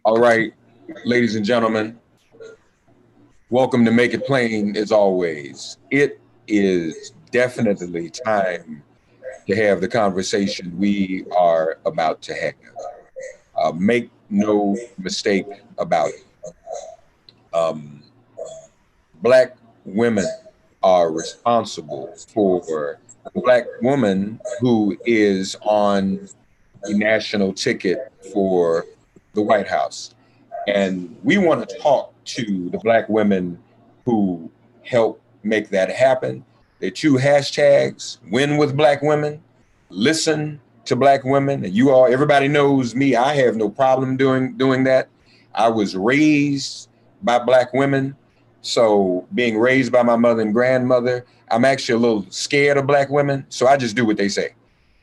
All right, ladies and gentlemen, welcome to Make It Plain as always. It is definitely time to have the conversation we are about to have. Make no mistake about it. Um, Black women are responsible for the Black woman who is on the national ticket for the White House. And we want to talk to the Black women who help make that happen. There are two hashtags: win with Black women, listen to Black women. And you all, everybody knows me. I have no problem doing that. I was raised by Black women. So being raised by my mother and grandmother, I'm actually a little scared of Black women. So I just do what they say.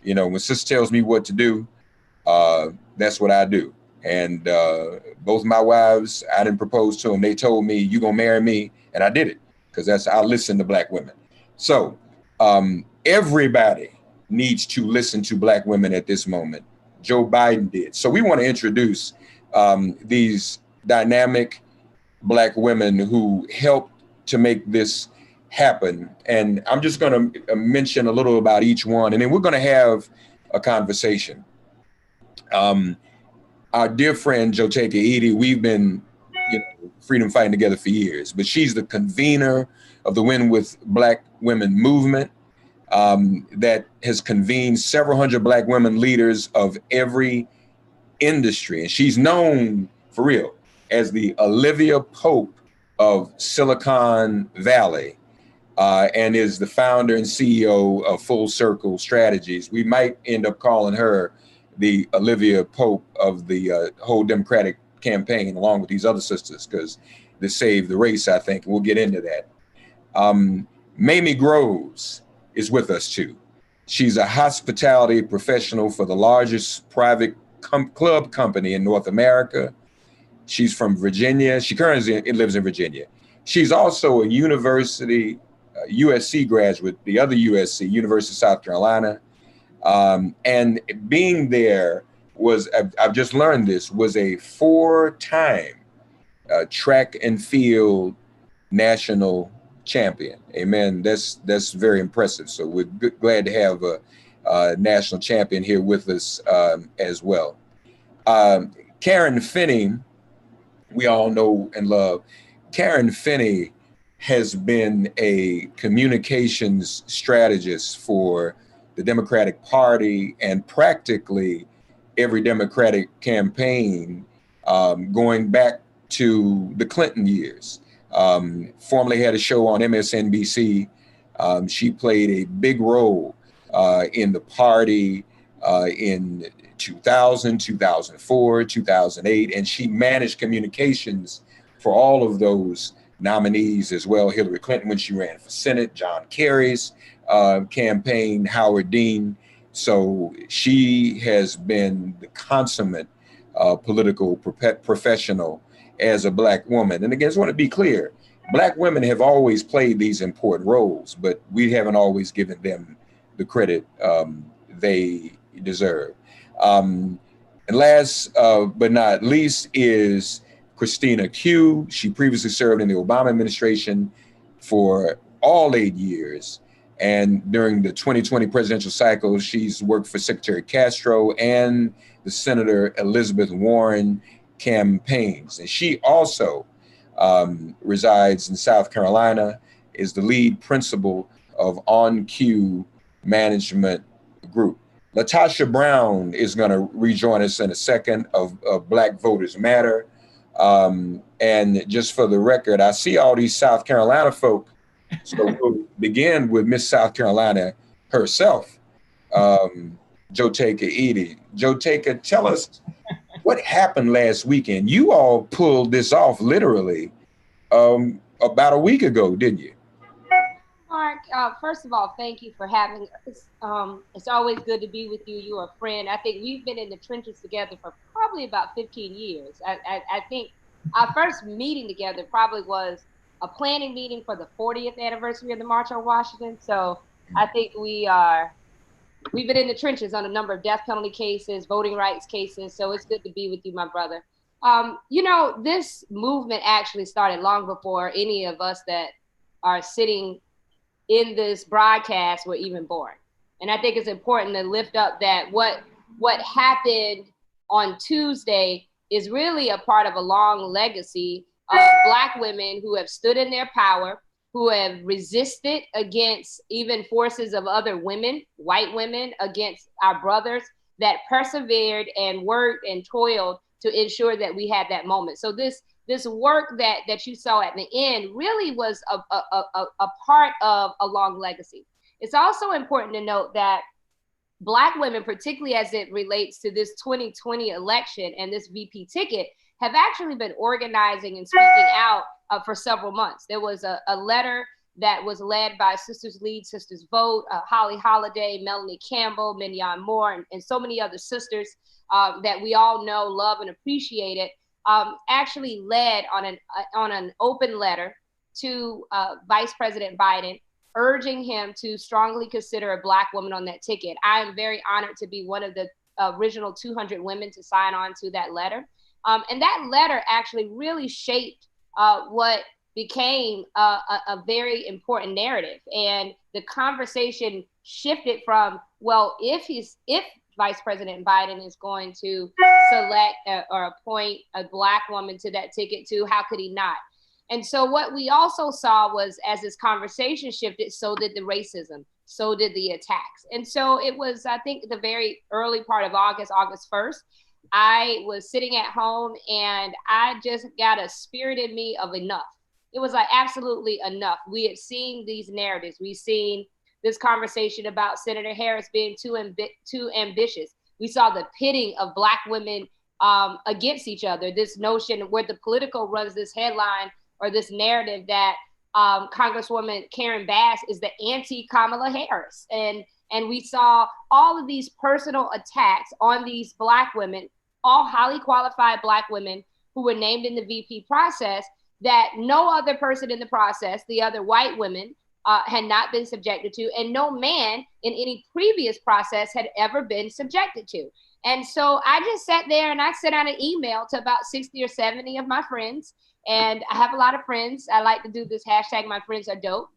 You know, when sister tells me what to do, that's what I do. And both my wives, I didn't propose to them. They told me, "You gonna marry me," and I did it because that's I listen to Black women. So everybody needs to listen to Black women at this moment. Joe Biden did. So we want to introduce these dynamic Black women who helped to make this happen. And I'm just going to mention a little about each one, and then we're going to have a conversation. Um, our dear friend Jotaka Eaddy, we've been, freedom fighting together for years, but she's the convener of the Win with Black Women movement that has convened several hundred Black women leaders of every industry. And she's known for real as the Olivia Pope of Silicon Valley. And is the founder and CEO of Full Circle Strategies. We might end up calling her the Olivia Pope of the whole Democratic campaign, along with these other sisters, because they saved the race, I think. We'll get into that. Mamee Groves is with us too. She's a hospitality professional for the largest private club company in North America. She's from Virginia. She currently lives in Virginia. She's also a USC graduate, the other USC, University of South Carolina. And being there I've just learned this, was a 4-time track and field national champion. Amen. That's very impressive. So we're glad to have a national champion here with us as well. Karen Finney, we all know and love. Karen Finney has been a communications strategist for the Democratic Party and practically every Democratic campaign going back to the Clinton years. Formerly had a show on MSNBC. She played a big role in the party in 2000, 2004, 2008, and she managed communications for all of those nominees as well. Hillary Clinton when she ran for Senate, John Kerry's campaign, Howard Dean. So she has been the consummate political professional as a Black woman. And again, I just want to be clear, Black women have always played these important roles, but we haven't always given them the credit they deserve. And last but not least is Christina Cue. She previously served in the Obama administration for all 8 years. And during the 2020 presidential cycle, she's worked for Secretary Castro and the Senator Elizabeth Warren campaigns. And she also resides in South Carolina, is the lead principal of OneCue Management Group. LaTosha Brown is going to rejoin us in a second of Black Voters Matter. And just for the record, I see all these South Carolina folk. So we'll begin with Miss South Carolina herself, Jotaka Eaddy. Jotaka, tell us what happened last weekend. You all pulled this off literally about a week ago, didn't you? Mark, first of all, thank you for having us. It's always good to be with you. You're a friend. I think we've been in the trenches together for probably about 15 years. I think our first meeting together probably was a planning meeting for the 40th anniversary of the March on Washington. So I think we've been in the trenches on a number of death penalty cases, voting rights cases. So it's good to be with you, my brother. You know, this movement actually started long before any of us that are sitting in this broadcast were even born. And I think it's important to lift up that what happened on Tuesday is really a part of a long legacy of Black women who have stood in their power, who have resisted against even forces of other women, white women, against our brothers, that persevered and worked and toiled to ensure that we had that moment. So this work that you saw at the end really was a part of a long legacy. It's also important to note that Black women, particularly as it relates to this 2020 election and this VP ticket, have actually been organizing and speaking out for several months. There was a letter that was led by Sisters Lead, Sisters Vote, Holly Holiday, Melanie Campbell, Mignon Moore, and so many other sisters that we all know, love, and appreciate it, actually led on an open letter to Vice President Biden, urging him to strongly consider a Black woman on that ticket. I am very honored to be one of the original 200 women to sign on to that letter. And that letter actually really shaped what became a very important narrative. And the conversation shifted from, well, if Vice President Biden is going to select or appoint a Black woman to that ticket too, how could he not? And so what we also saw was, as this conversation shifted, so did the racism, so did the attacks. And so it was, I think, the very early part of August 1st, I was sitting at home and I just got a spirit in me of enough. It was like absolutely enough. We had seen these narratives. We've seen this conversation about Senator Harris being too ambitious. We saw the pitting of Black women against each other. This notion where the Politico runs this headline or this narrative that Congresswoman Karen Bass is the anti-Kamala Harris. And we saw all of these personal attacks on these Black women, all highly qualified Black women who were named in the VP process, that no other person in the process, the other white women, had not been subjected to, and no man in any previous process had ever been subjected to. And so I just sat there and I sent out an email to about 60 or 70 of my friends. And I have a lot of friends. I like to do this hashtag, my friends are dope.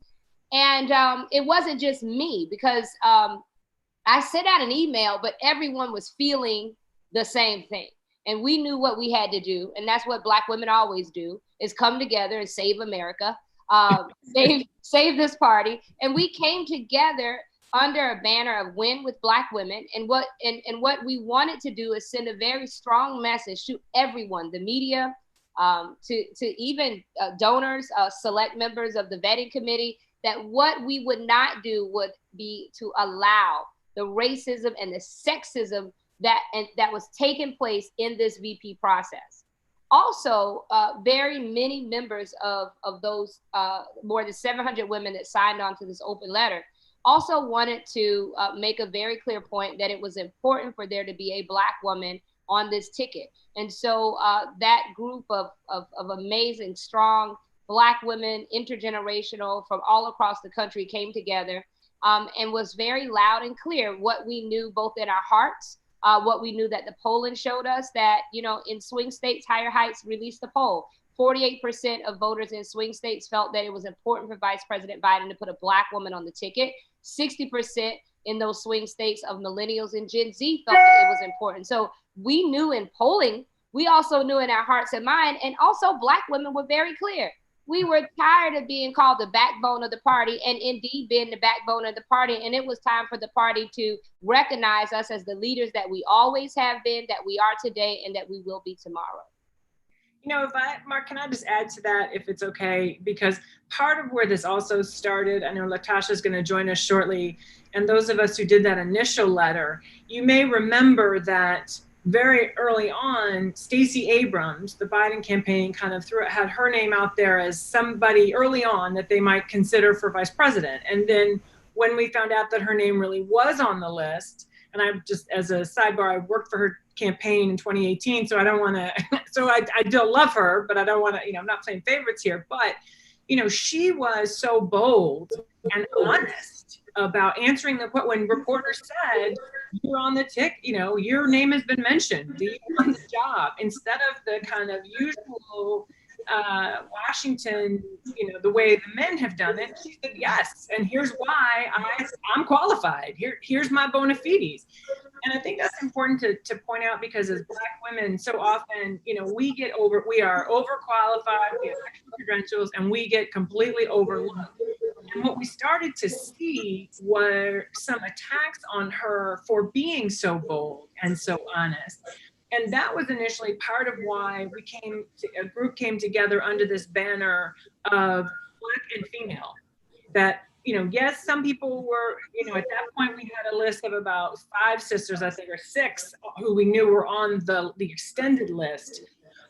And it wasn't just me, because I sent out an email, but everyone was feeling the same thing. And we knew what we had to do. And that's what Black women always do, is come together and save America, save this party. And we came together under a banner of Win with Black Women. And what we wanted to do is send a very strong message to everyone, the media, to even donors, select members of the vetting committee, that what we would not do would be to allow the racism and the sexism that was taking place in this VP process. Also, very many members of those more than 700 women that signed on to this open letter also wanted to make a very clear point that it was important for there to be a Black woman on this ticket. And so that group of amazing, strong Black women, intergenerational, from all across the country, came together and was very loud and clear what we knew both in our hearts, what we knew that the polling showed us, that, you know, in swing states, Higher Heights released the poll. 48% of voters in swing states felt that it was important for Vice President Biden to put a Black woman on the ticket. 60% in those swing states of millennials and Gen Z felt that it was important. So we knew in polling, we also knew in our hearts and mind, and also Black women were very clear. We were tired of being called the backbone of the party, and indeed being the backbone of the party. And it was time for the party to recognize us as the leaders that we always have been, that we are today, and that we will be tomorrow. You know, Mark, can I just add to that, if it's okay? Because part of where this also started, I know LaTosha is going to join us shortly, and those of us who did that initial letter, you may remember that very early on, Stacey Abrams, the Biden campaign, kind of had her name out there as somebody early on that they might consider for vice president. And then when we found out that her name really was on the list, and I just, as a sidebar, I worked for her campaign in 2018, so I don't want to, so I do love her, but I don't want to, you know, I'm not playing favorites here, but, you know, she was so bold and honest about answering when reporters said, you're on the tick, you know, your name has been mentioned, do you want the job? Instead of the kind of usual Washington, you know, the way the men have done it, she said yes, and here's why I'm qualified. Here's my bona fides. And I think that's important to point out, because as Black women, so often, you know, we are overqualified, we have extra credentials, and we get completely overlooked. And what we started to see were some attacks on her for being so bold and so honest. And that was initially part of why a group came together under this banner of Black and female. That, you know, yes, some people were, you know, at that point we had a list of about 5 sisters, I think, or 6, who we knew were on the extended list.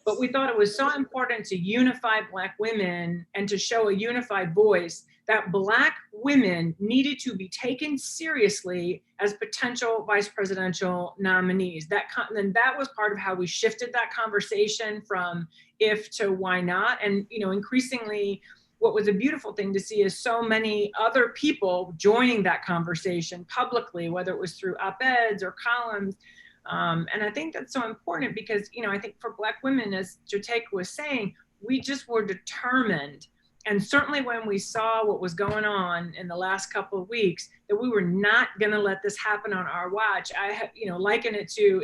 But we thought it was so important to unify Black women and to show a unified voice, that Black women needed to be taken seriously as potential vice presidential nominees. And that was part of how we shifted that conversation from if to why not. And, you know, increasingly, what was a beautiful thing to see is so many other people joining that conversation publicly, whether it was through op-eds or columns. And I think that's so important because, you know, I think for Black women, as Jotaka was saying, we just were determined. And certainly when we saw what was going on in the last couple of weeks, that we were not going to let this happen on our watch. I have, you know, liken it to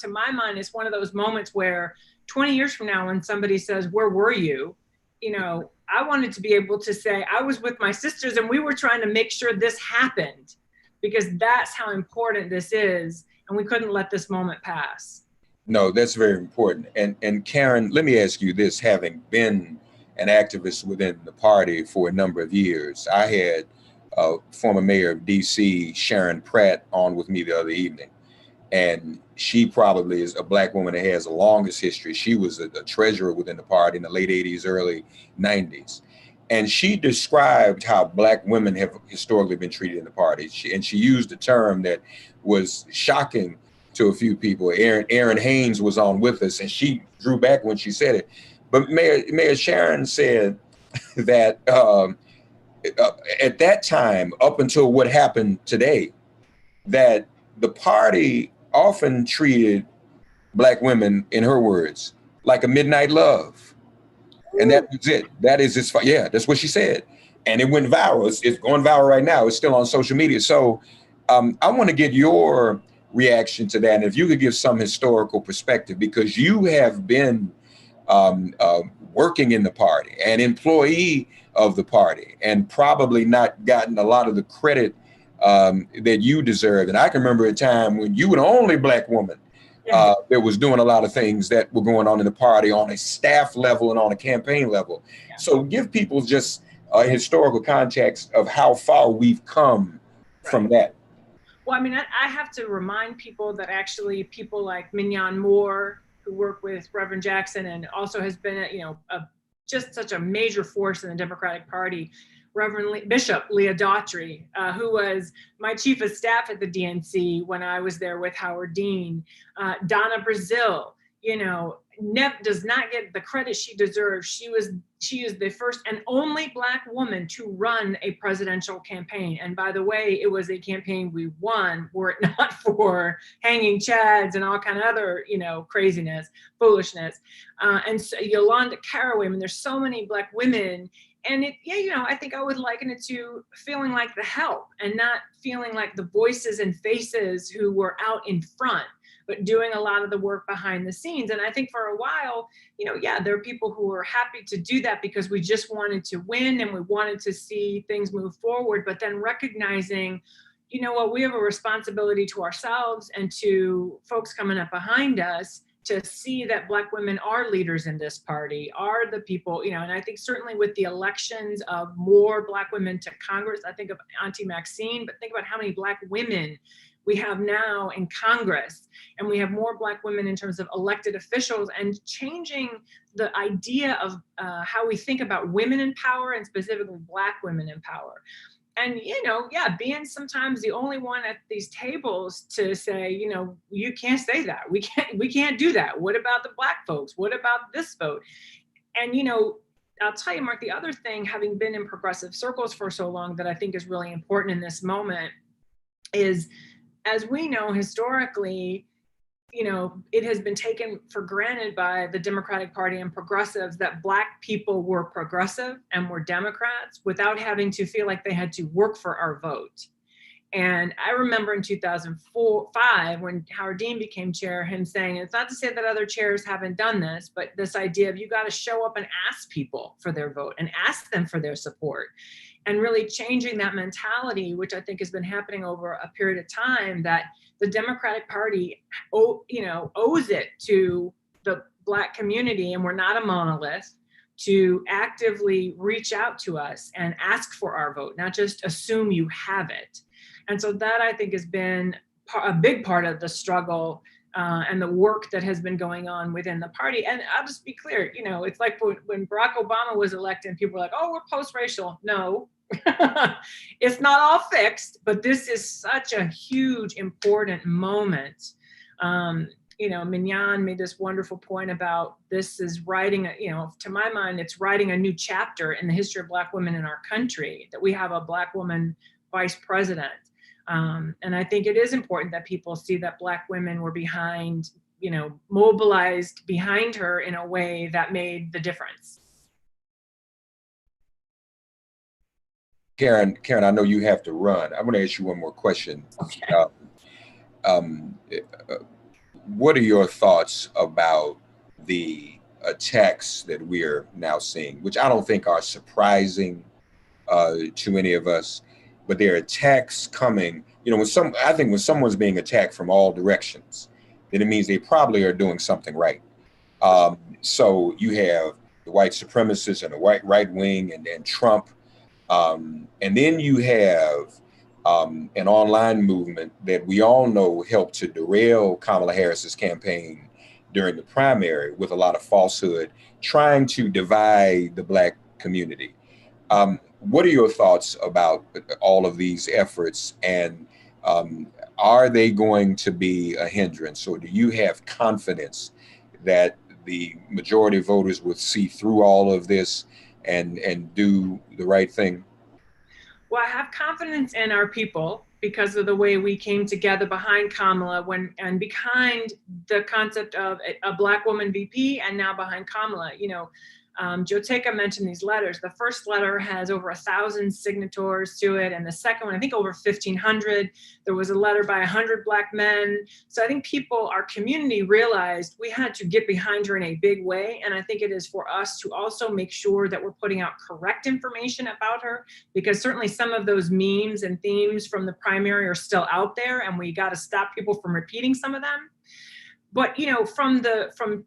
my mind, it's one of those moments where 20 years from now, when somebody says, where were you? You know, I wanted to be able to say, I was with my sisters and we were trying to make sure this happened, because that's how important this is. And we couldn't let this moment pass. No, that's very important. And Karen, let me ask you this, having been an activist within the party for a number of years, I had former mayor of DC, Sharon Pratt, on with me the other evening. And she probably is a Black woman that has the longest history. She was a treasurer within the party in the late 80s, early 90s. And she described how Black women have historically been treated in the party. She used a term that was shocking to a few people. Erin Haynes was on with us, and she drew back when she said it. But Mayor Sharon said that at that time, up until what happened today, that the party often treated Black women, in her words, like a midnight love. And that was it. That is just, yeah, that's what she said. And it went viral. It's going viral right now. It's still on social media. So I want to get your reaction to that. And if you could give some historical perspective, because you have been working in the party, an employee of the party, and probably not gotten a lot of the credit that you deserve. And I can remember a time when you were the only Black woman that was doing a lot of things that were going on in the party on a staff level and on a campaign level. Yeah. So give people just a historical context of how far we've come from that. Well, I mean, I have to remind people that actually people like Mignon Moore, who worked with Reverend Jackson and also has been, you know, just such a major force in the Democratic Party, Reverend Bishop Leah Daughtry, who was my chief of staff at the DNC when I was there with Howard Dean, Donna Brazil, you know, does not get the credit she deserves. She is the first and only Black woman to run a presidential campaign. And by the way, it was a campaign we won, were it not for hanging chads and all kind of other, you know, craziness, foolishness. And so Yolanda Caraway, I mean, there's so many Black women. And it, yeah, you know, I think I would liken it to feeling like the help and not feeling like the voices and faces who were out in front, but doing a lot of the work behind the scenes. And I think for a while, you know, yeah, there are people who were happy to do that because we just wanted to win and we wanted to see things move forward, but then recognizing, you know what, we have a responsibility to ourselves and to folks coming up behind us to see that Black women are leaders in this party, are the people, you know, and I think certainly with the elections of more Black women to Congress, I think of Auntie Maxine, but think about how many Black women we have now in Congress, and we have more Black women in terms of elected officials, and changing the idea of how we think about women in power and specifically Black women in power. And, you know, yeah, being sometimes the only one at these tables to say, you know, you can't say that. We can't do that. What about the Black folks? What about this vote? And, you know, I'll tell you, Mark, the other thing, having been in progressive circles for so long, that I think is really important in this moment is, as we know, historically, you know, it has been taken for granted by the Democratic Party and progressives that Black people were progressive and were Democrats without having to feel like they had to work for our vote. And I remember in 2005, when Howard Dean became chair, him saying, it's not to say that other chairs haven't done this, but this idea of you got to show up and ask people for their vote and ask them for their support, and really changing that mentality, which I think has been happening over a period of time, that the Democratic Party, owes it to the Black community, and we're not a monolith, to actively reach out to us and ask for our vote, not just assume you have it. And so that, I think, has been a big part of the struggle and the work that has been going on within the party. And I'll just be clear, you know, it's like when Barack Obama was elected and people were like, oh, we're post-racial. No, it's not all fixed, but this is such a huge, important moment. You know, Mignon made this wonderful point about this is writing, to my mind, it's writing a new chapter in the history of Black women in our country, that we have a Black woman vice president. And I think it is important that people see that Black women were behind, mobilized behind her in a way that made the difference. Karen, I know you have to run. I want to ask you one more question. Okay. What are your thoughts about the attacks that we're now seeing, which I don't think are surprising to any of us, but there are attacks coming. When someone's being attacked from all directions, then it means they probably are doing something right. So you have the white supremacists and the right wing and Trump. And then you have an online movement that we all know helped to derail Kamala Harris's campaign during the primary with a lot of falsehood, trying to divide the Black community. What are your thoughts about all of these efforts, and are they going to be a hindrance, or do you have confidence that the majority of voters would see through all of this and do the right thing? Well, I have confidence in our people because of the way we came together behind Kamala and behind the concept of a Black woman VP, and now behind Kamala. Jotaka mentioned these letters. The first letter has over 1,000 signatories to it, and the second one, I think, over 1,500. There was a letter by 100 Black men. So I think our community realized we had to get behind her in a big way. And I think it is for us to also make sure that we're putting out correct information about her, because certainly some of those memes and themes from the primary are still out there, and we got to stop people from repeating some of them. But, from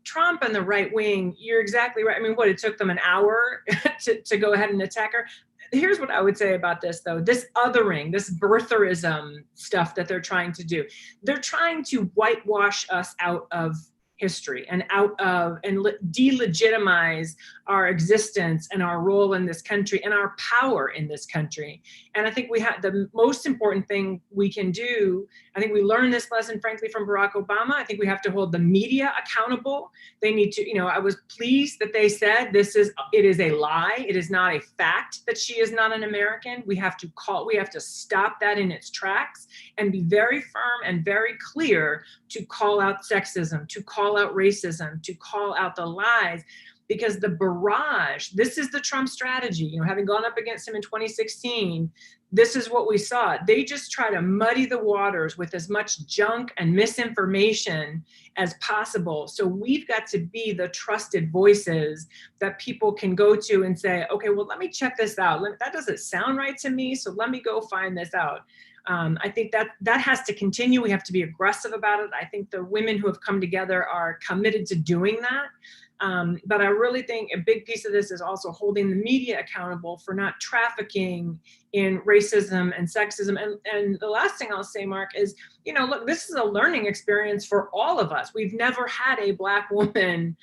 Trump and the right wing, you're exactly right. I mean, it took them an hour to go ahead and attack her. Here's what I would say about this, though. This othering, this birtherism stuff that they're trying to do. They're trying to whitewash us out of history and delegitimize our existence and our role in this country and our power in this country. And I think we have the most important thing we can do. I think we learned this lesson, frankly, from Barack Obama. I think we have to hold the media accountable. They need to, I was pleased that they said it is a lie. It is not a fact that she is not an American. We have to stop that in its tracks and be very firm and very clear to call out sexism, to call out racism, to call out the lies. Because the barrage, this is the Trump strategy, having gone up against him in 2016, this is what we saw. They just try to muddy the waters with as much junk and misinformation as possible. So we've got to be the trusted voices that people can go to and say, okay, well, let me check this out. That doesn't sound right to me, so let me go find this out. I think that has to continue. We have to be aggressive about it. I think the women who have come together are committed to doing that. But I really think a big piece of this is also holding the media accountable for not trafficking in racism and sexism. And the last thing I'll say, Mark, is, look, this is a learning experience for all of us. We've never had a Black woman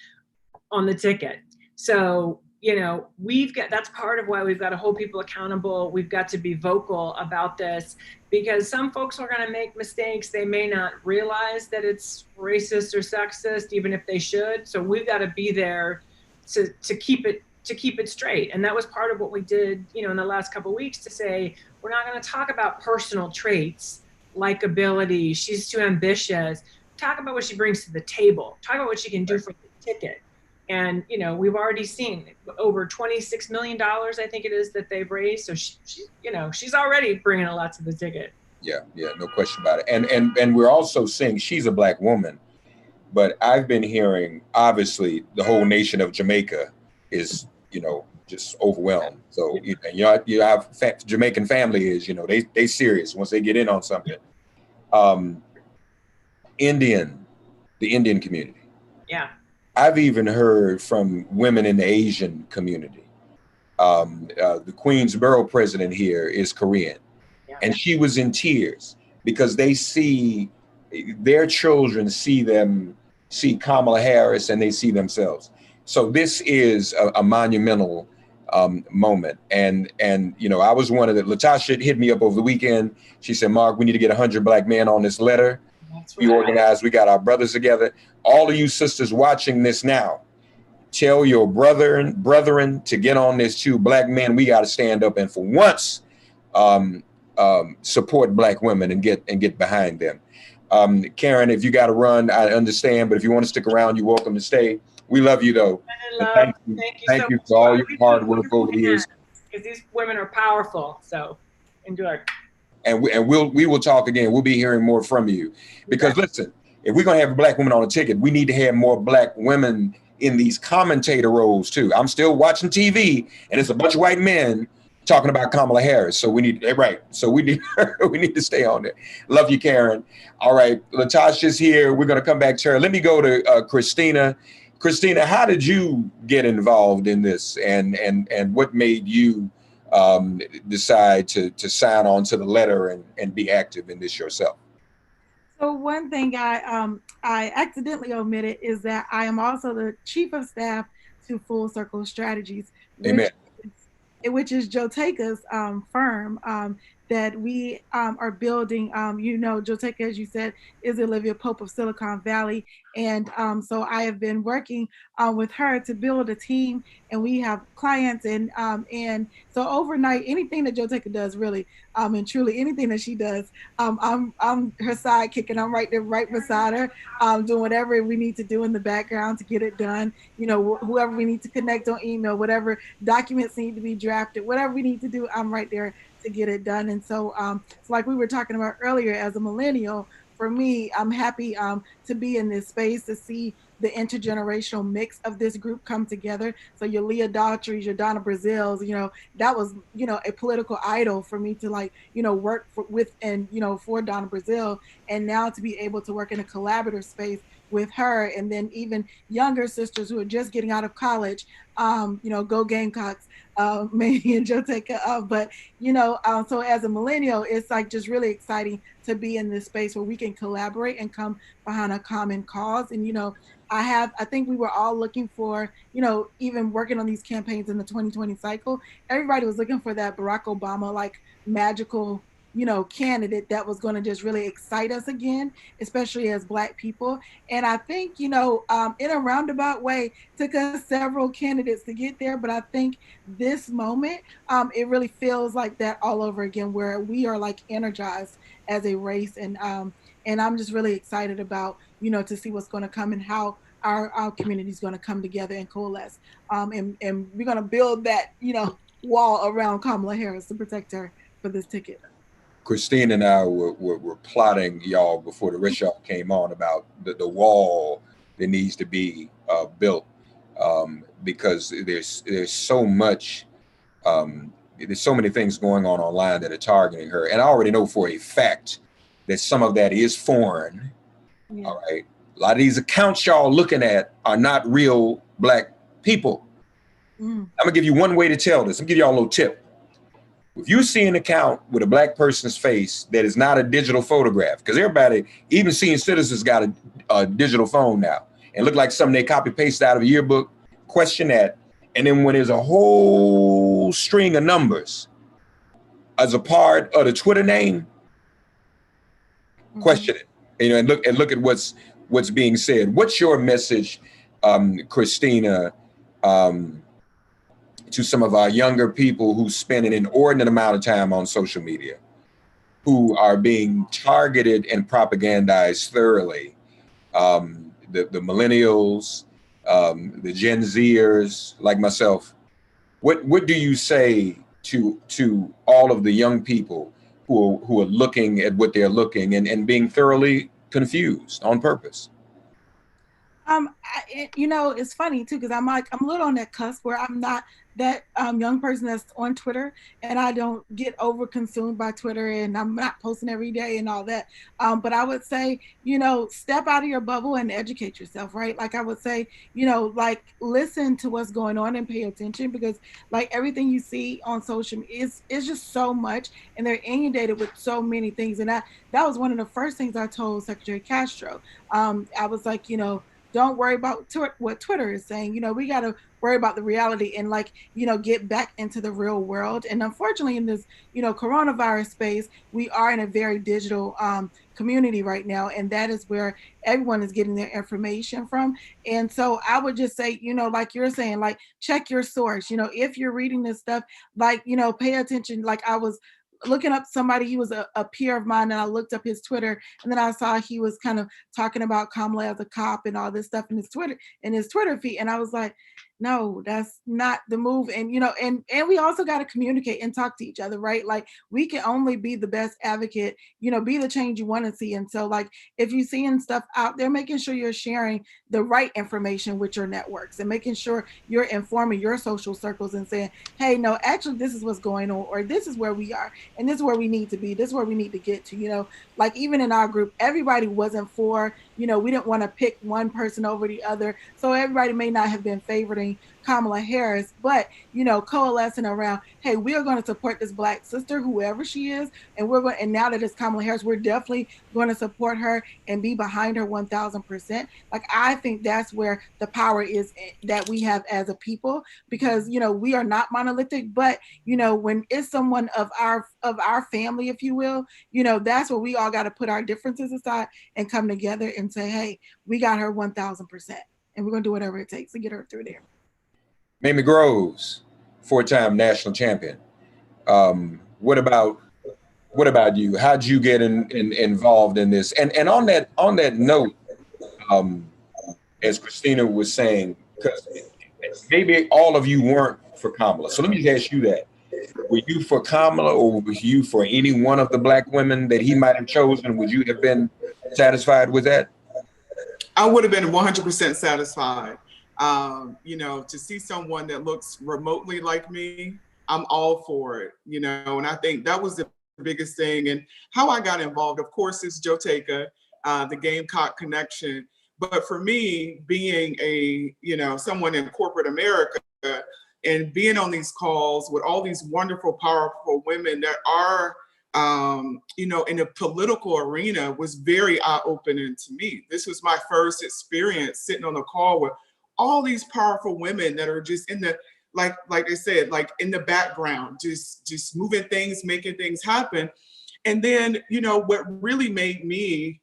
on the ticket. So, that's part of why we've got to hold people accountable. We've got to be vocal about this, because some folks are going to make mistakes. They may not realize that it's racist or sexist, even if they should. So we've got to be there to keep it to keep it straight. And that was part of what we did, in the last couple of weeks, to say, we're not going to talk about personal traits, likability, she's too ambitious. Talk about what she brings to the table. Talk about what she can do for the ticket. And, we've already seen over $26 million, I think it is, that they've raised. So she's already bringing a lot to the ticket. Yeah, no question about it. And we're also seeing she's a Black woman, but I've been hearing, obviously, the whole nation of Jamaica is, just overwhelmed. So, you have Jamaican family is, they serious once they get in on something. The Indian community. Yeah. I've even heard from women in the Asian community. The Queensborough president here is Korean. Yeah. And she was in tears because they see their children see Kamala Harris and they see themselves. So this is a monumental moment. And I was one of the, LaTosha hit me up over the weekend. She said, Mark, we need to get 100 Black men on this letter. That's right. We organized, we got our brothers together. All of you sisters watching this now, tell your brethren to get on this too. Black men, we got to stand up and for once support Black women and get behind them. Karen, if you got to run, I understand, but if you want to stick around, you're welcome to stay. We love you though. Thank you for all your hard work over the years. Because these women are powerful, so enjoy. And we will talk again. We'll be hearing more from you because listen, if we're gonna have a Black woman on a ticket, we need to have more Black women in these commentator roles too. I'm still watching TV and it's a bunch of white men talking about Kamala Harris. So we need, right. So we need to stay on there. Love you, Karen. All right, LaTosha's here. We're gonna come back to her. Let me go to Christina. Christina, how did you get involved in this and what made you decide to sign on to the letter and be active in this yourself? So one thing I accidentally omitted is that I am also the chief of staff to Full Circle Strategies, which is Jotaka's firm that we are building. Jotaka, as you said, is Olivia Pope of Silicon Valley. And so I have been working with her to build a team, and we have clients. And so overnight, anything that Jotaka does, really, and truly anything that she does, I'm her sidekick, and I'm right there, right beside her, doing whatever we need to do in the background to get it done. Whoever we need to connect on email, whatever documents need to be drafted, whatever we need to do, I'm right there to get it done. And so it's like we were talking about earlier, as a millennial, for me, I'm happy to be in this space, to see the intergenerational mix of this group come together. So your Leah Daughtry's, your Donna Brazils, that was, a political idol for me to work with and, for Donna Brazil. And now to be able to work in a collaborative space with her, and then even younger sisters who are just getting out of college, go Gamecocks, Mamee and Jotaka. But, so as a millennial, it's like just really exciting to be in this space where we can collaborate and come behind a common cause. And, I think we were all looking for, even working on these campaigns in the 2020 cycle, everybody was looking for that Barack Obama, magical, candidate that was going to just really excite us again, especially as Black people. And I think, in a roundabout way, took us several candidates to get there. But I think this moment, it really feels like that all over again, where we are energized as a race. And I'm just really excited about, to see what's going to come and how our community is going to come together and coalesce. And we're going to build that, wall around Kamala Harris to protect her for this ticket. Christine and I were plotting, y'all, before the rest of y'all came on, about the wall that needs to be built, because there's so much, there's so many things going on online that are targeting her. And I already know for a fact that some of that is foreign. Yeah. All right. A lot of these accounts y'all looking at are not real Black people. I'm gonna give you one way to tell this. I'm gonna give y'all a little tip. If you see an account with a Black person's face that is not a digital photograph, because everybody, even senior citizens, got a digital phone now, and look like something they copy paste out of a yearbook, question that. And then when there's a whole string of numbers as a part of the Twitter name, question it. And look at what's being said. What's your message, Christina, to some of our younger people who spend an inordinate amount of time on social media, who are being targeted and propagandized thoroughly. The millennials, the Gen Zers like myself. What do you say to all of the young people who are looking at what they're looking and being thoroughly confused on purpose? You know, it's funny too, because I'm a little on that cusp where I'm not that young person that's on Twitter, and I don't get over consumed by Twitter, and I'm not posting every day and all that. But I would say, you know, step out of your bubble and educate yourself, right? Like I would say, you know, like listen to what's going on and pay attention, because like everything you see on social media is just so much, and they're inundated with so many things. And that was one of the first things I told Secretary Castro. I was like, you know, don't worry about what Twitter is saying. You know, we got to worry about the reality and, like, you know, get back into the real world. And unfortunately, in this, you know, coronavirus space, we are in a very digital community right now. And that is where everyone is getting their information from. And so I would just say, you know, like you're saying, like, check your source. You know, if you're reading this stuff, like, you know, pay attention. Like I was looking up somebody, he was a peer of mine, and I looked up his Twitter, and then I saw he was kind of talking about Kamala as a cop and all this stuff in his Twitter feed, and I was like, no, that's not the move. And you know, and we also got to communicate and talk to each other, right? Like we can only be the best advocate, you know, be the change you want to see. And so, like, if you're seeing stuff out there, making sure you're sharing the right information with your networks and making sure you're informing your social circles and saying, hey, no, actually this is what's going on, or this is where we are, and this is where we need to be, this is where we need to get to. You know, like even in our group, everybody wasn't for, you know, we didn't want to pick one person over the other, so everybody may not have been favoring Kamala Harris, but, you know, coalescing around, hey, we are going to support this Black sister, whoever she is, and and now that it's Kamala Harris, we're definitely going to support her and be behind her 1000%. Like, I think that's where the power is that we have as a people, because, you know, we are not monolithic, but, you know, when it's someone of our family, if you will, you know, that's where we all got to put our differences aside and come together and say, hey, we got her 1000%, and we're going to do whatever it takes to get her through there. Mamee Groves, 4-time national champion. What about you? How'd you get involved in this? And on that note, as Christina was saying, because maybe all of you weren't for Kamala. So let me just ask you that. Were you for Kamala, or was you for any one of the Black women that he might have chosen? Would you have been satisfied with that? I would have been 100% satisfied. You know, to see someone that looks remotely like me, I'm all for it, you know, and I think that was the biggest thing. And how I got involved, of course, is Jotaka, the Gamecock connection. But for me, being you know, someone in corporate America and being on these calls with all these wonderful, powerful women that are, you know, in the political arena was very eye-opening to me. This was my first experience sitting on a call with all these powerful women that are just in the, like I said, like in the background, just moving things, making things happen. And then, you know, what really made me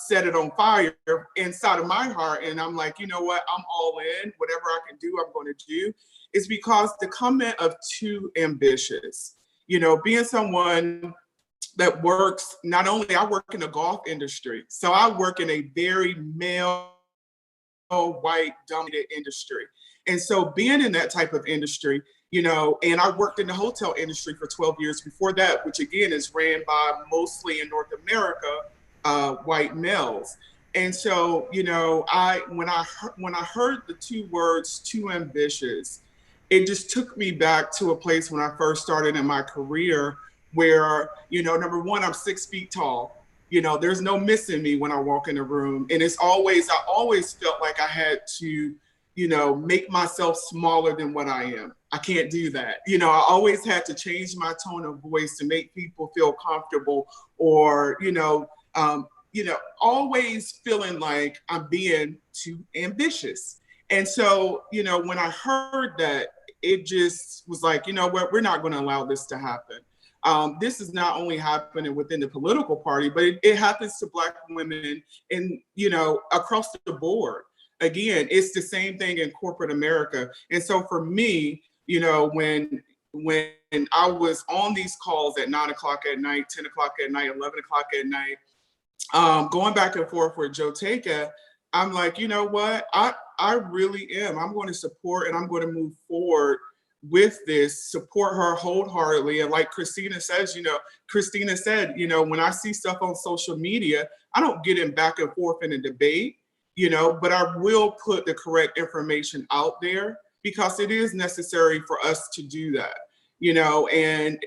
set it on fire inside of my heart, and I'm like, you know what, I'm all in, whatever I can do, I'm going to do, is because the comment of too ambitious. You know, being someone that works, not only I work in the golf industry, so I work in a very male, white dominated industry. And so being in that type of industry, you know, and I worked in the hotel industry for 12 years before that, which again is ran by mostly in North America, white males. And so, you know, when I heard the two words too ambitious, it just took me back to a place when I first started in my career where, you know, number one, I'm 6 feet tall. You know, there's no missing me when I walk in a room. And I always felt like I had to, you know, make myself smaller than what I am. I can't do that. You know, I always had to change my tone of voice to make people feel comfortable, or, always feeling like I'm being too ambitious. And so, you know, when I heard that, it just was like, you know what, we're not going to allow this to happen. This is not only happening within the political party, but it happens to Black women and, you know, across the board. Again, it's the same thing in corporate America. And so for me, You know, when I was on these calls at 9 o'clock at night, 10 o'clock at night, 11 o'clock at night, going back and forth with Jotaka, I'm like, you know what? I really am. I'm going to support and I'm going to move forward with this, support her wholeheartedly. And like Christina says, you know, Christina said, you know, when I see stuff on social media, I don't get in back and forth in a debate, you know, but I will put the correct information out there because it is necessary for us to do that, you know, and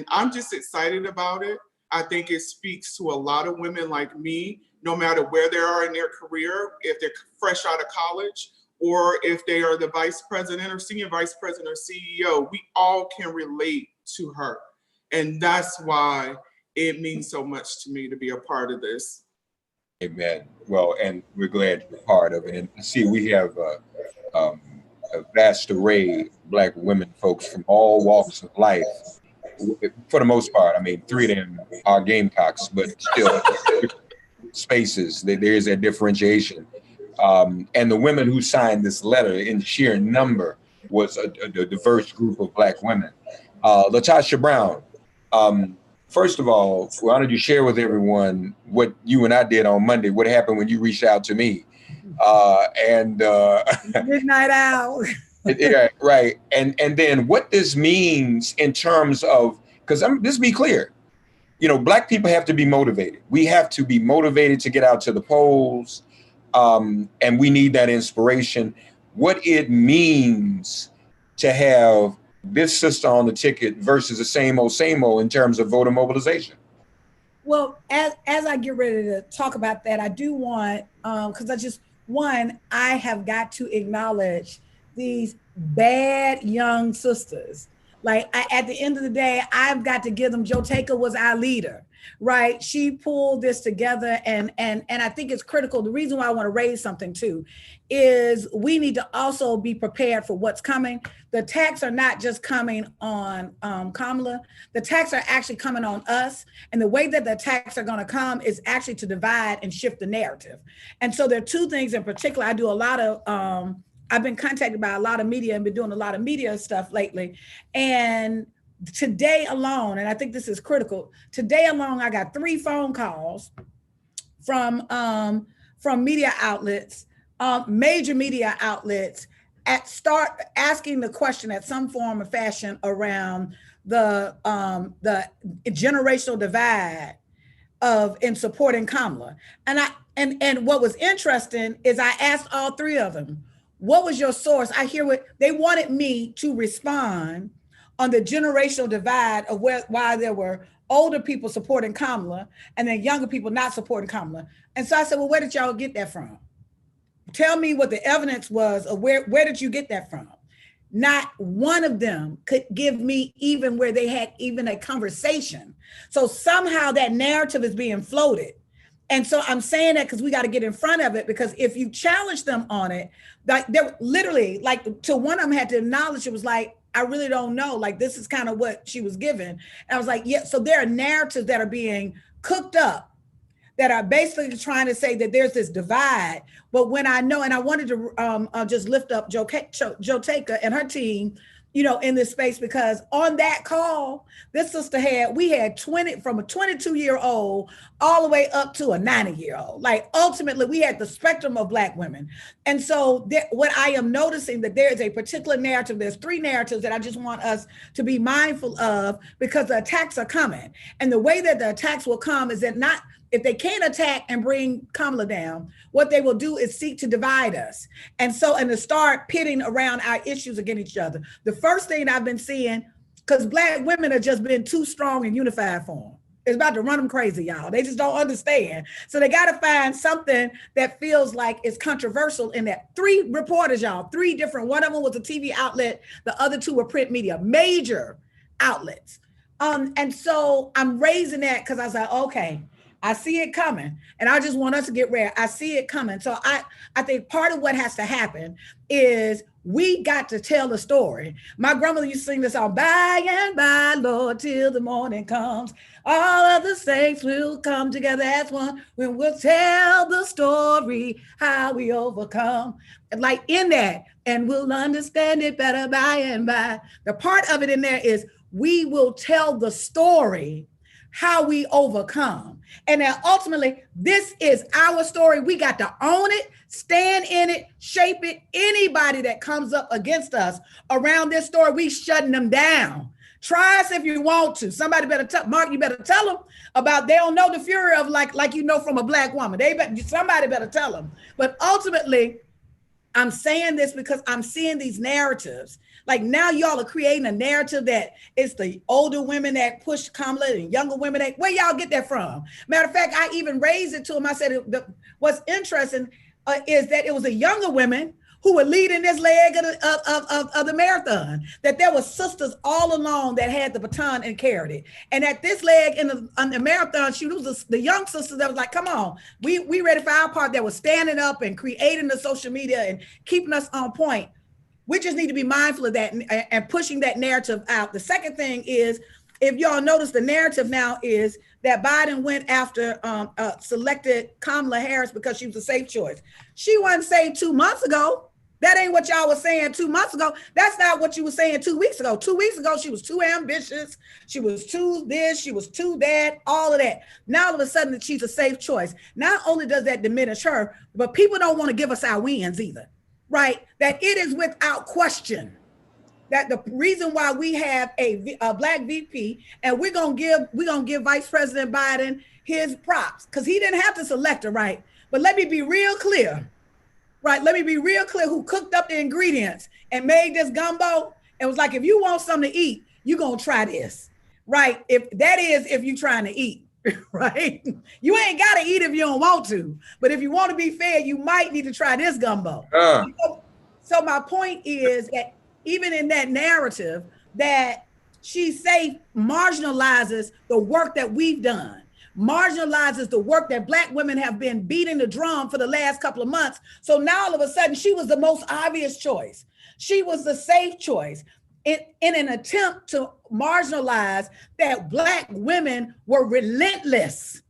I'm just excited about it. I think it speaks to a lot of women like me, no matter where they are in their career, if they're fresh out of college, or if they are the vice president or senior vice president or CEO, we all can relate to her. And that's why it means so much to me to be a part of this. Amen. Well, and we're glad to be part of it. And see, we have a vast array of Black women folks from all walks of life. For the most part, I mean, 3 of them are Gamecocks, but still spaces, there is that differentiation. And the women who signed this letter in sheer number was a diverse group of Black women. LaTosha Brown, first of all, why don't you share with everyone what you and I did on Monday, what happened when you reached out to me? Midnight owl. Yeah, right. And then what this means in terms of, because let's be clear, you know, Black people have to be motivated. We have to be motivated to get out to the polls. And we need that inspiration. What it means to have this sister on the ticket versus the same old in terms of voter mobilization. Well, as I get ready to talk about that, I do want, because I have got to acknowledge these bad young sisters. Like at the end of the day, I've got to give them, Jotaka was our leader, right? She pulled this together and I think it's critical. The reason why I want to raise something too is we need to also be prepared for what's coming. The attacks are not just coming on Kamala, the attacks are actually coming on us. And the way that the attacks are going to come is actually to divide and shift the narrative. And so there are 2 things in particular. I do a lot of, I've been contacted by a lot of media and been doing a lot of media stuff lately. And today alone, and I think this is critical, today alone, I got 3 phone calls from media outlets, major media outlets, start asking the question at some form or fashion around the generational divide in supporting Kamala. And what was interesting is I asked all 3 of them, what was your source? I hear what they wanted me to respond on the generational divide of why there were older people supporting Kamala and then younger people not supporting Kamala. And so I said, well, where did y'all get that from? Tell me what the evidence was, or where did you get that from? Not one of them could give me even where they had even a conversation. So somehow that narrative is being floated. And so I'm saying that because we got to get in front of it, because if you challenge them on it, like they're literally like, to one of them had to acknowledge, it was like, I really don't know. Like, this is kind of what she was given. And I was like, yeah, so there are narratives that are being cooked up that are basically trying to say that there's this divide. But when I know, and I wanted to just lift up Jotaka and her team, you know, in this space, because on that call, this sister we had 20, from a 22-year-old all the way up to a 90-year-old. Like, ultimately, we had the spectrum of Black women. And so what I am noticing, that there is a particular narrative, there's 3 narratives that I just want us to be mindful of, because the attacks are coming. And the way that the attacks will come is that not, if they can't attack and bring Kamala down, what they will do is seek to divide us. And to start pitting around our issues against each other. The first thing I've been seeing, because Black women have just been too strong and unified for them. It's about to run them crazy, y'all. They just don't understand. So they got to find something that feels like it's controversial in that. 3 reporters, y'all, 3 different, one of them was a TV outlet, the other 2 were print media, major outlets. And so I'm raising that because I was like, okay, I see it coming, and I just want us to get ready. I see it coming. So I think part of what has to happen is we got to tell the story. My grandmother used to sing this song, by and by, Lord, till the morning comes, all of the saints will come together as one, when we'll tell the story, how we overcome. And like in that, and we'll understand it better by and by. The part of it in there is we will tell the story how we overcome. And then ultimately, this is our story. We got to own it, stand in it, shape it. Anybody that comes up against us around this story, we shutting them down. Try us if you want to. Somebody better tell Mark, you better tell them about, they don't know the fury of like you know from a Black woman. Somebody better tell them. But ultimately, I'm saying this because I'm seeing these narratives. Like now y'all are creating a narrative that it's the older women that push Kamala and younger women that, where y'all get that from? Matter of fact, I even raised it to him. I said, what's interesting is that it was the younger women who were leading this leg of the marathon, that there were sisters all along that had the baton and carried it. And at this leg in the marathon shoot, it was the young sisters that was like, come on, we ready for our part, that was standing up and creating the social media and keeping us on point. We just need to be mindful of that and pushing that narrative out. The second thing is, if y'all notice, the narrative now is that Biden went after selected Kamala Harris because she was a safe choice. She wasn't safe 2 months ago. That ain't what y'all was saying 2 months ago. That's not what you were saying 2 weeks ago. 2 weeks ago, she was too ambitious. She was too this, she was too that, all of that. Now all of a sudden that she's a safe choice. Not only does that diminish her, but people don't want to give us our wins either, right? That it is without question that the reason why we have a Black VP, and we're gonna give Vice President Biden his props, because he didn't have to select her, right? But let me be real clear. Right, let me be real clear, who cooked up the ingredients and made this gumbo and was like, if you want something to eat, you're gonna try this, right? If you're trying to eat, right? You ain't gotta eat if you don't want to, but if you want to be fed, you might need to try this gumbo. So my point is that even in that narrative, that she's safe marginalizes the work that we've done, marginalizes the work that Black women have been beating the drum for the last couple of months. So now all of a sudden she was the most obvious choice. She was the safe choice in an attempt to marginalize that Black women were relentless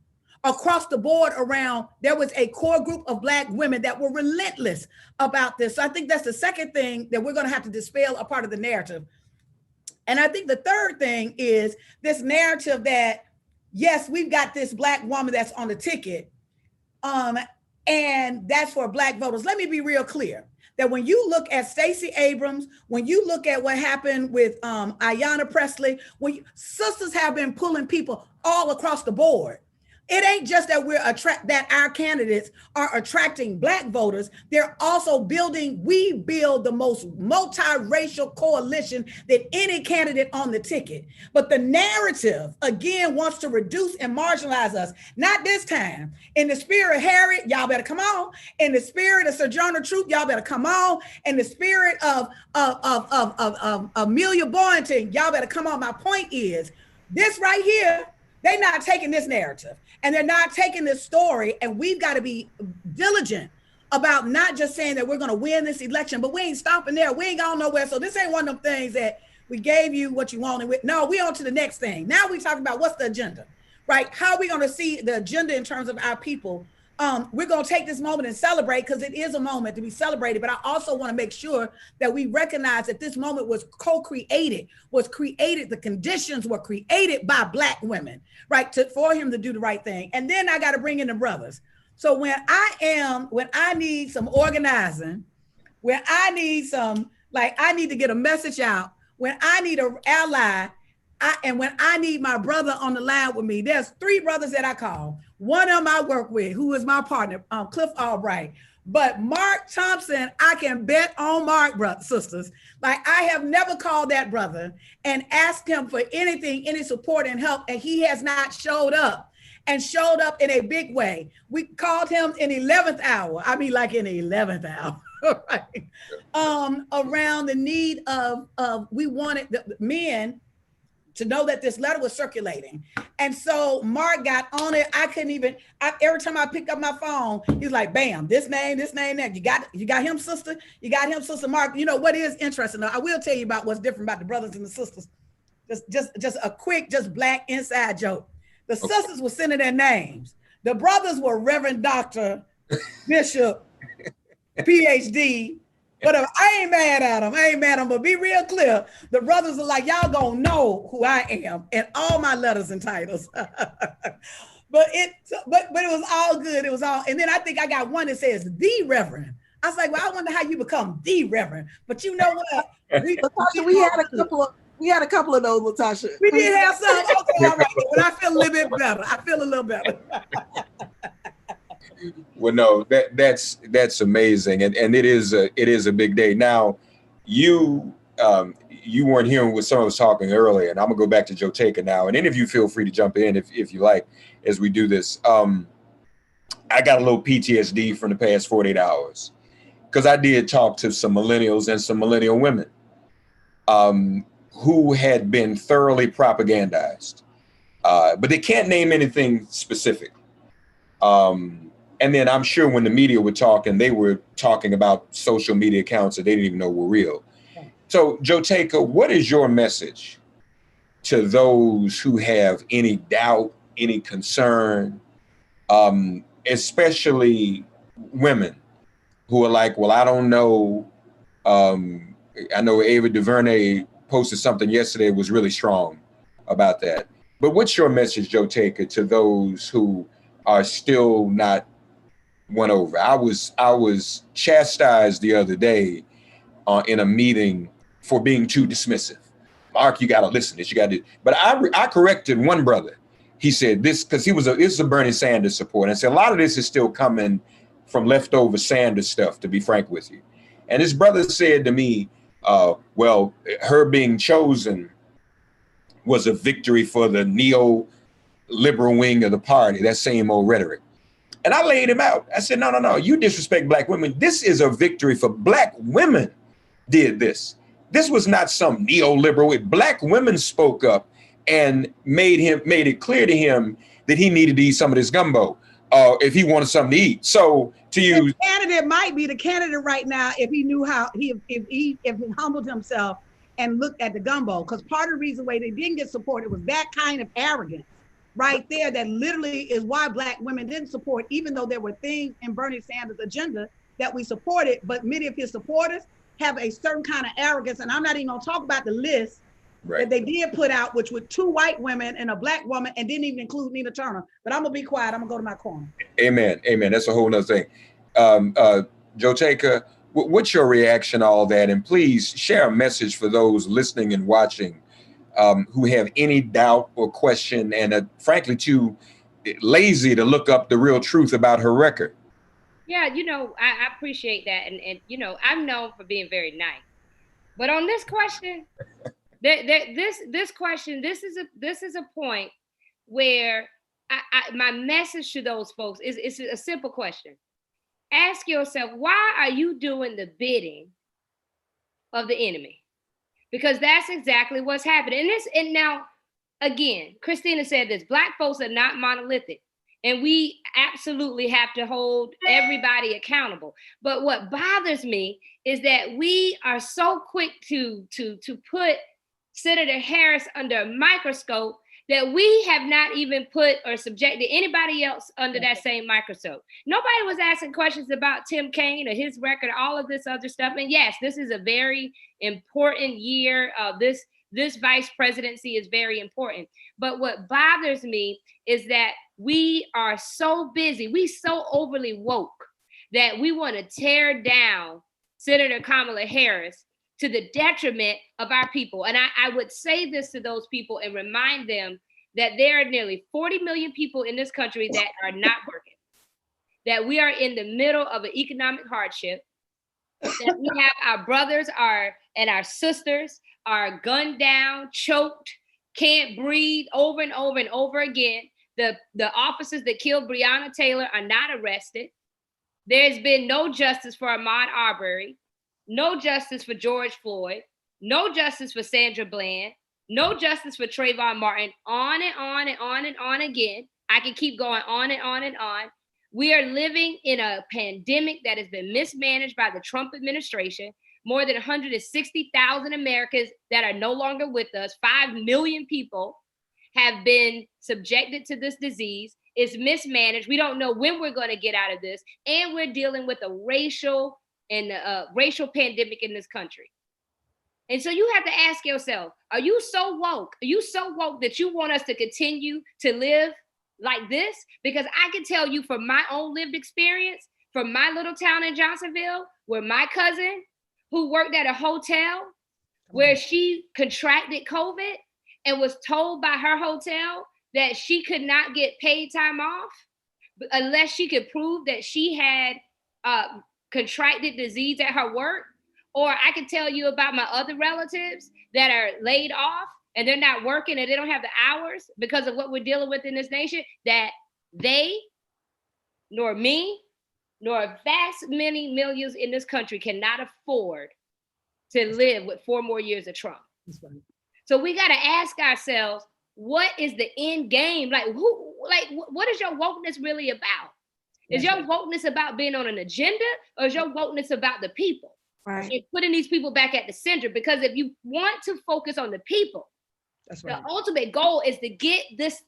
across the board around. There was a core group of Black women that were relentless about this. So I think that's the second thing that we're going to have to dispel a part of the narrative. And I think the third thing is this narrative that, yes, we've got this Black woman that's on the ticket, and that's for Black voters. Let me be real clear that when you look at Stacey Abrams, when you look at what happened with Ayanna Pressley, sisters have been pulling people all across the board. It ain't just that that our candidates are attracting Black voters. They're also we build the most multiracial coalition than any candidate on the ticket. But the narrative, again, wants to reduce and marginalize us. Not this time. In the spirit of Harriet, y'all better come on. In the spirit of Sojourner Truth, y'all better come on. In the spirit of Amelia Boynton, y'all better come on. My point is, this right here, they're not taking this narrative and they're not taking this story, and we've got to be diligent about not just saying that we're going to win this election, but we ain't stopping there. We ain't going nowhere. So this ain't one of them things that we gave you what you wanted. No, we on to the next thing. Now we talking about what's the agenda, right? How are we going to see the agenda in terms of our people? We're going to take this moment and celebrate, because it is a moment to be celebrated. But I also want to make sure that we recognize that this moment was co-created, the conditions were created by Black women, right? For him to do the right thing. And then I got to bring in the brothers. So when I need some organizing, when I need I need to get a message out, when I need an ally, and when I need my brother on the line with me, there's 3 brothers that I call. One of them I work with, who is my partner, Cliff Albright. But Mark Thompson, I can bet on Mark, sisters. Like, I have never called that brother and asked him for anything, any support and help, and he has not showed up, and showed up in a big way. We called him in 11th hour. I mean, like in the 11th hour. Right? Around the need of we wanted the men to know that this letter was circulating. And so Mark got on it. Every time I picked up my phone, he's like, bam, this name, that. You got him, sister? You got him, sister Mark? You know, what is interesting, though, I will tell you about what's different about the brothers and the sisters. Just a quick, Black inside joke. The sisters were sending their names. The brothers were Reverend Dr. Bishop, PhD, But I ain't mad at them. I ain't mad at them. But be real clear. The brothers are like, y'all gonna know who I am and all my letters and titles. But it was all good. It was all, and then I think I got one that says the Reverend. I was like, well, I wonder how you become the Reverend. But you know what? We had a couple of those, LaTosha. We did have some. Okay, all right. But I feel a little bit better. I feel a little better. Well, no, that's amazing, and it is a big day. Now, you weren't hearing what some of us talking earlier, and I'm gonna go back to Jotaka now, and any of you feel free to jump in if you like as we do this. I got a little PTSD from the past 48 hours because I did talk to some millennials and some millennial women who had been thoroughly propagandized, but they can't name anything specific. And then I'm sure when the media were talking, they were talking about social media accounts that they didn't even know were real. So, Jotaka, what is your message to those who have any doubt, any concern, especially women who are like, well, I don't know. I know Ava DuVernay posted something yesterday that was really strong about that. But what's your message, Jotaka, to those who are still not won over? I was chastised the other day in a meeting for being too dismissive. Mark, you got to listen to this. You got to. But I corrected one brother. He said this because this is a Bernie Sanders supporter. And I said a lot of this is still coming from leftover Sanders stuff, to be frank with you. And this brother said to me, well, her being chosen was a victory for the neo-liberal wing of the party, that same old rhetoric. And I laid him out. I said, no, you disrespect black women. This is a victory for black women did this. This was not some neoliberal. Black women spoke up and made it clear to him that he needed to eat some of this gumbo if he wanted something to eat. So to you, the candidate might be the candidate right now if he knew how if he humbled himself and looked at the gumbo. Because part of the reason why they didn't get supported was that kind of arrogance right there. That literally is why black women didn't support, even though there were things in Bernie Sanders' agenda that we supported. But many of his supporters have a certain kind of arrogance, and I'm not even gonna talk about the list that they did put out, which were 2 white women and a black woman, and didn't even include Nina Turner. But I'm gonna be quiet. I'm gonna go to my corner. Amen. That's a whole nother thing. Jotaka, what's your reaction to all that? And please share a message for those listening and watching who have any doubt or question and are frankly too lazy to look up the real truth about her record. Yeah, I appreciate that. And I'm known for being very nice. But on this question, this question, this is a point where my message to those folks is a simple question. Ask yourself, why are you doing the bidding of the enemy? Because that's exactly what's happening. And now, again, Christina said this, Black folks are not monolithic. And we absolutely have to hold everybody accountable. But what bothers me is that we are so quick to put Senator Harris under a microscope that we have not even put or subjected anybody else under that same microscope. Nobody was asking questions about Tim Kaine or his record, all of this other stuff. And yes, this is a very important year. This vice presidency is very important. But what bothers me is that we are so busy, we so overly woke that we want to tear down Senator Kamala Harris to the detriment of our people. And I would say this to those people and remind them that there are nearly 40 million people in this country that are not working, that we are in the middle of an economic hardship, that we have our brothers and our sisters are gunned down, choked, can't breathe over and over and over again. The officers that killed Breonna Taylor are not arrested. There's been no justice for Ahmaud Arbery, no justice for George Floyd, no justice for Sandra Bland, no justice for Trayvon Martin, on and on and on and on again. I can keep going on and on and on. We are living in a pandemic that has been mismanaged by the Trump administration. More than 160,000 Americans that are no longer with us, 5 million people have been subjected to this disease. It's mismanaged. We don't know when we're going to get out of this. And we're dealing with a racial and the racial pandemic in this country. And so you have to ask yourself, are you so woke? Are you so woke that you want us to continue to live like this? Because I can tell you from my own lived experience, from my little town in Johnsonville, where my cousin, who worked at a hotel, where she contracted COVID and was told by her hotel that she could not get paid time off unless she could prove that she had contracted disease at her work. Or I can tell you about my other relatives that are laid off and they're not working and they don't have the hours because of what we're dealing with in this nation, that they, nor me, nor vast many millions in this country cannot afford to live with 4 more years of Trump. So we got to ask ourselves, what is the end game? Like, what is your wokeness really about? Is your wokeness about being on an agenda, or is your wokeness about the people? Right. And putting these people back at the center, because if you want to focus on the people, the ultimate goal is to get this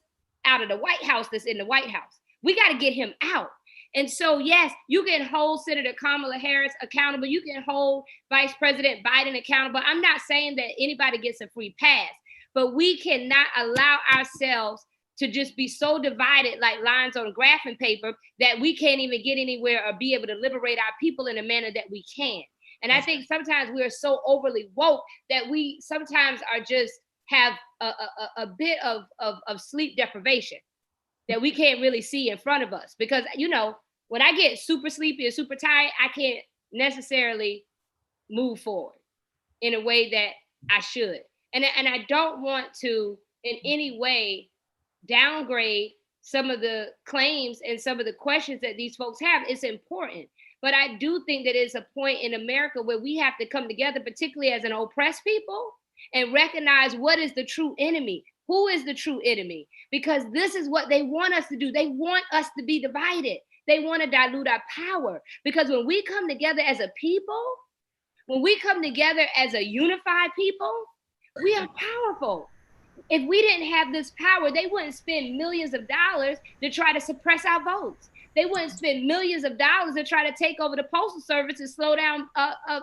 out of the White House that's in the White House. We got to get him out. And so, yes, you can hold Senator Kamala Harris accountable. You can hold Vice President Biden accountable. I'm not saying that anybody gets a free pass, but we cannot allow ourselves to just be so divided like lines on graphing paper that we can't even get anywhere or be able to liberate our people in a manner that we can. And I think sometimes we are so overly woke that we sometimes are just have a bit of sleep deprivation that we can't really see in front of us. Because, you know, when I get super sleepy or super tired, I can't necessarily move forward in a way that I should. And I don't want to in any way downgrade some of the claims and some of the questions that these folks have. It's important. But I do think that it's a point in America where we have to come together, particularly as an oppressed people, and recognize what is the true enemy. Who is the true enemy? Because this is what they want us to do. They want us to be divided. They want to dilute our power. Because when we come together as a people, when we come together as a unified people, we are powerful. If we didn't have this power, they wouldn't spend millions of dollars to try to suppress our votes. They wouldn't spend millions of dollars to try to take over the postal service and slow down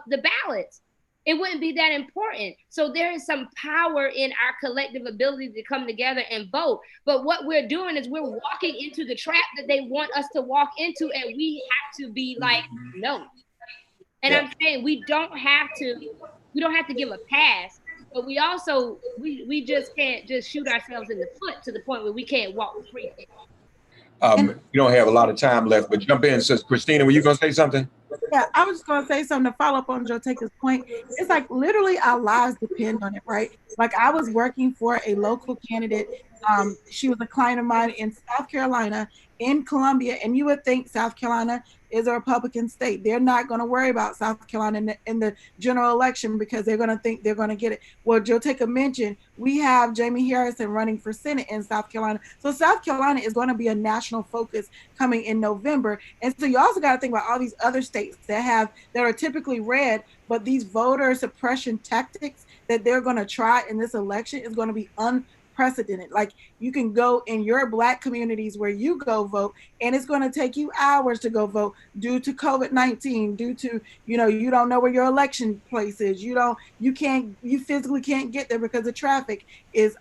the ballots. It wouldn't be that important. So there is some power in our collective ability to come together and vote. But what we're doing is we're walking into the trap that they want us to walk into, and we have to be like, no. And I'm saying we don't have to give a pass, but we also, we just can't just shoot ourselves in the foot to the point where we can't walk free. You don't have a lot of time left, but jump in. Says Christina, were you going to say something? Yeah, I was just going to say something to follow up on Jotaka's point. It's like literally our lives depend on it, right? Like I was working for a local candidate. She was a client of mine in South Carolina, in Columbia, and you would think South Carolina is a Republican state. They're not going to worry about South Carolina in the general election because they're going to think they're going to get it. Well, Jotaka mentioned we have Jamie Harrison running for Senate in South Carolina. So South Carolina is going to be a national focus coming in November. And so you also got to think about all these other states that are typically red, but these voter suppression tactics that they're going to try in this election is going to be unprecedented. Like you can go in your Black communities where you go vote, and it's going to take you hours to go vote due to COVID-19, due to, you don't know where your election place is. You physically can't get there because the traffic is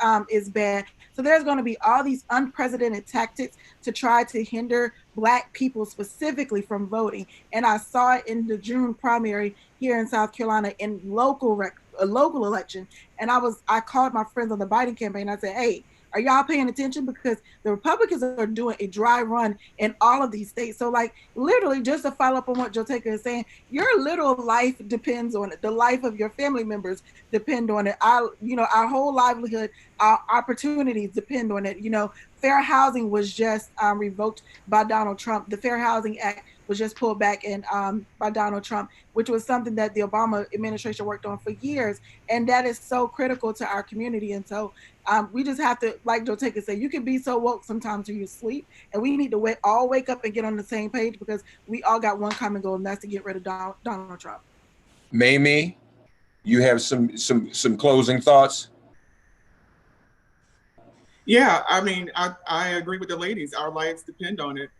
bad. So there's going to be all these unprecedented tactics to try to hinder Black people specifically from voting. And I saw it in the June primary here in South Carolina in a local election. And I called my friends on the Biden campaign. I said, hey, are y'all paying attention? Because the Republicans are doing a dry run in all of these states. So like literally just to follow up on what Jotaka is saying, your literal life depends on it. The life of your family members depend on it. Our whole livelihood, our opportunities depend on it. Fair housing was just revoked by Donald Trump. The Fair Housing Act was just pulled back by Donald Trump, which was something that the Obama administration worked on for years. And that is so critical to our community. And so we just have to, like Jotaka said, you can be so woke sometimes till you sleep. And we need to all wake up and get on the same page because we all got one common goal, and that's to get rid of Donald Trump. Mamee, you have some closing thoughts? Yeah, I mean, I agree with the ladies. Our lives depend on it.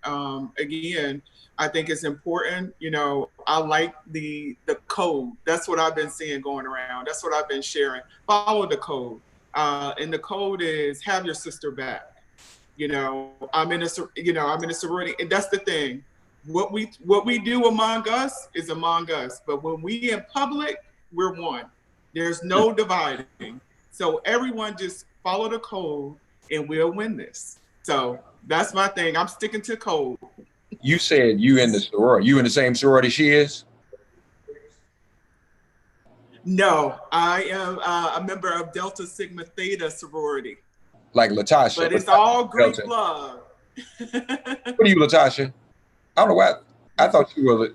Again, I think it's important. You know, I like the code. That's what I've been seeing going around. That's what I've been sharing. Follow the code, and the code is have your sister back. You know, I'm in a sorority, and that's the thing. What we do among us is among us, but when we in public, we're one. There's no dividing. So everyone just follow the code and we'll win this. So that's my thing. I'm sticking to code. You said you in the sorority. You in the same sorority she is? No, I am a member of Delta Sigma Theta sorority. Like LaTosha. But it's all Greek love. What are you, LaTosha? I don't know why. I thought you.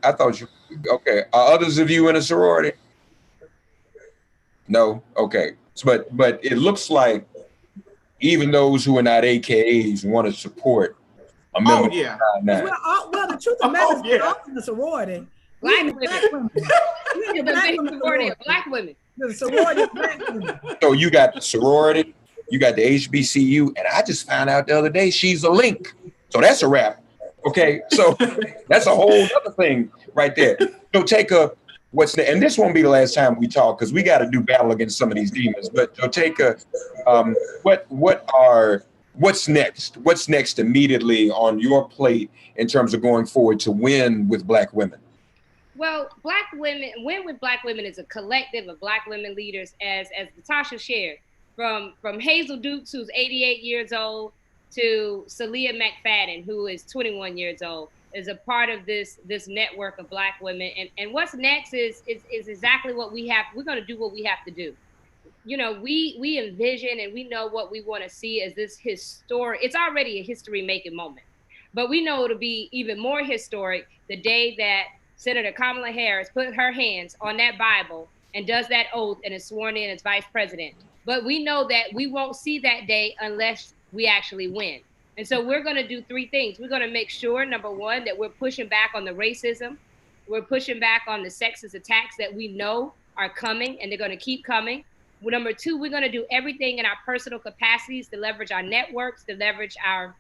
Okay. Are others of you in a sorority? No. Okay. But it looks like even those who are not AKAs want to support a member. Oh yeah. Well, the truth of the matter is, we're all in the sorority. Black women. The sorority of black women. The sorority of black women. So you got the sorority, you got the HBCU, and I just found out the other day she's a link. So that's a wrap. Okay, so that's a whole other thing right there. So take and this won't be the last time we talk because we got to do battle against some of these demons. But Jotaka, what's next? What's next immediately on your plate in terms of going forward to win with Black women? Well, Win with Black Women is a collective of Black women leaders, as LaTosha shared, from Hazel Dukes, who's 88 years old, to Celia McFadden, who is 21 years old, is a part of this network of Black women. And what's next is exactly what we have. We're going to do what we have to do. You know, we envision and we know what we want to see as this historic. It's already a history-making moment, but we know it'll be even more historic the day that Senator Kamala Harris put her hands on that Bible and does that oath and is sworn in as vice president. But we know that we won't see that day unless we actually win. And so we're going to do three things. We're going to make sure, number one, that we're pushing back on the racism. We're pushing back on the sexist attacks that we know are coming, and they're going to keep coming. Number two, we're going to do everything in our personal capacities to leverage our networks, to leverage our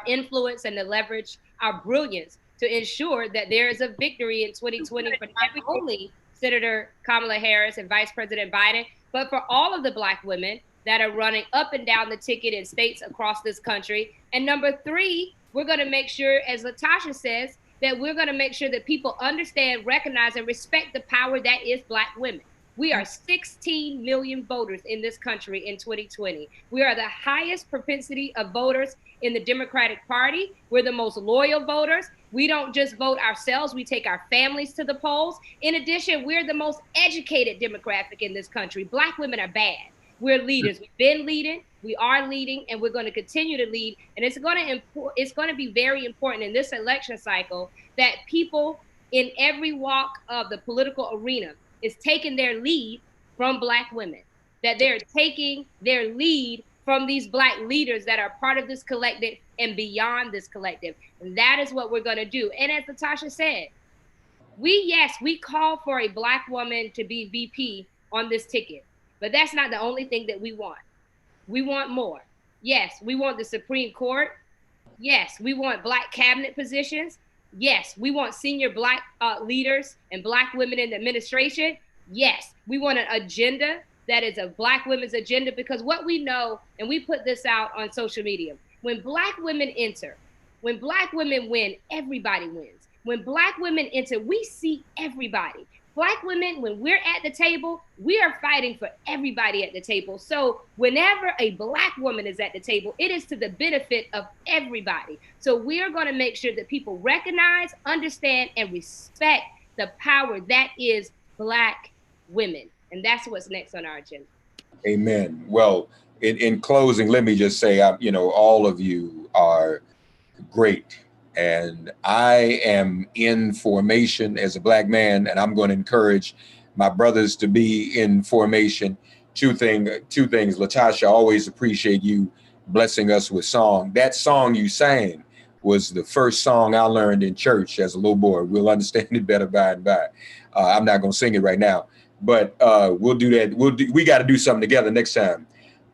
influence, and to leverage our brilliance to ensure that there is a victory in 2020 for not only Senator Kamala Harris and Vice President Biden, but for all of the Black women that are running up and down the ticket in states across this country. And number three, we're going to make sure, as LaTosha says, that we're going to make sure that people understand, recognize, and respect the power that is Black women. We are 16 million voters in this country in 2020. We are the highest propensity of voters in the Democratic Party. We're the most loyal voters. We don't just vote ourselves, we take our families to the polls. In addition, we're the most educated demographic in this country. Black women are bad. We're leaders. We've been leading, we are leading, and we're going to continue to lead. And it's going to be very important in this election cycle that people in every walk of the political arena is taking their lead from Black women, that they're taking their lead from these Black leaders that are part of this collective and beyond this collective. And that is what we're going to do. And as LaTosha said, we call for a Black woman to be VP on this ticket, but that's not the only thing that we want. We want more. Yes, we want the Supreme Court. Yes, we want Black cabinet positions. Yes, we want senior Black leaders and Black women in the administration. Yes, we want an agenda that is a Black women's agenda, because what we know, and we put this out on social media, when Black women enter, when Black women win, everybody wins. When Black women enter, we see everybody. Black women, when we're at the table, we are fighting for everybody at the table. So whenever a Black woman is at the table, it is to the benefit of everybody. So we are going to make sure that people recognize, understand, and respect the power that is Black women. And that's what's next on our agenda. Amen. Well, in closing, let me just say, all of you are great. And I am in formation as a Black man, and I'm going to encourage my brothers to be in formation. Two things. LaTosha, I always appreciate you blessing us with song. That song you sang was the first song I learned in church as a little boy. We'll understand it better by and by. I'm not going to sing it right now, but we'll do that. We got to do something together next time.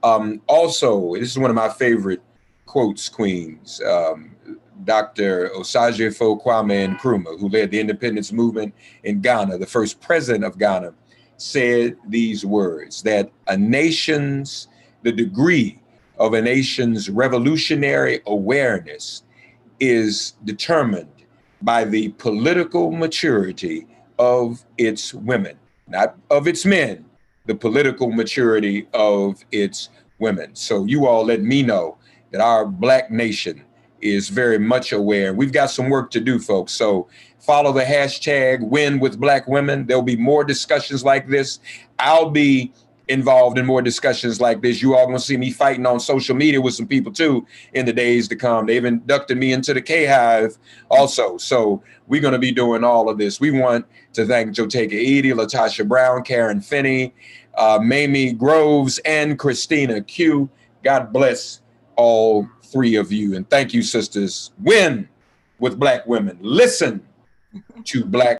Also, this is one of my favorite quotes, Queens. Dr. Osagyefo Kwame Nkrumah, who led the independence movement in Ghana, the first president of Ghana, said these words, that the degree of a nation's revolutionary awareness is determined by the political maturity of its women, not of its men, the political maturity of its women. So you all let me know that our Black nation is very much aware. We've got some work to do, folks. So follow the hashtag Win with Black Women. There'll be more discussions like this. I'll be involved in more discussions like this. You all gonna see me fighting on social media with some people too in the days to come. They've inducted me into the K-Hive also. So we're gonna be doing all of this. We want to thank Jotaka Eaddy, LaTosha Brown, Karen Finney, Mamee Groves, and Christina Cue. God bless all three of you. And thank you, sisters. Win with Black women. Listen to Black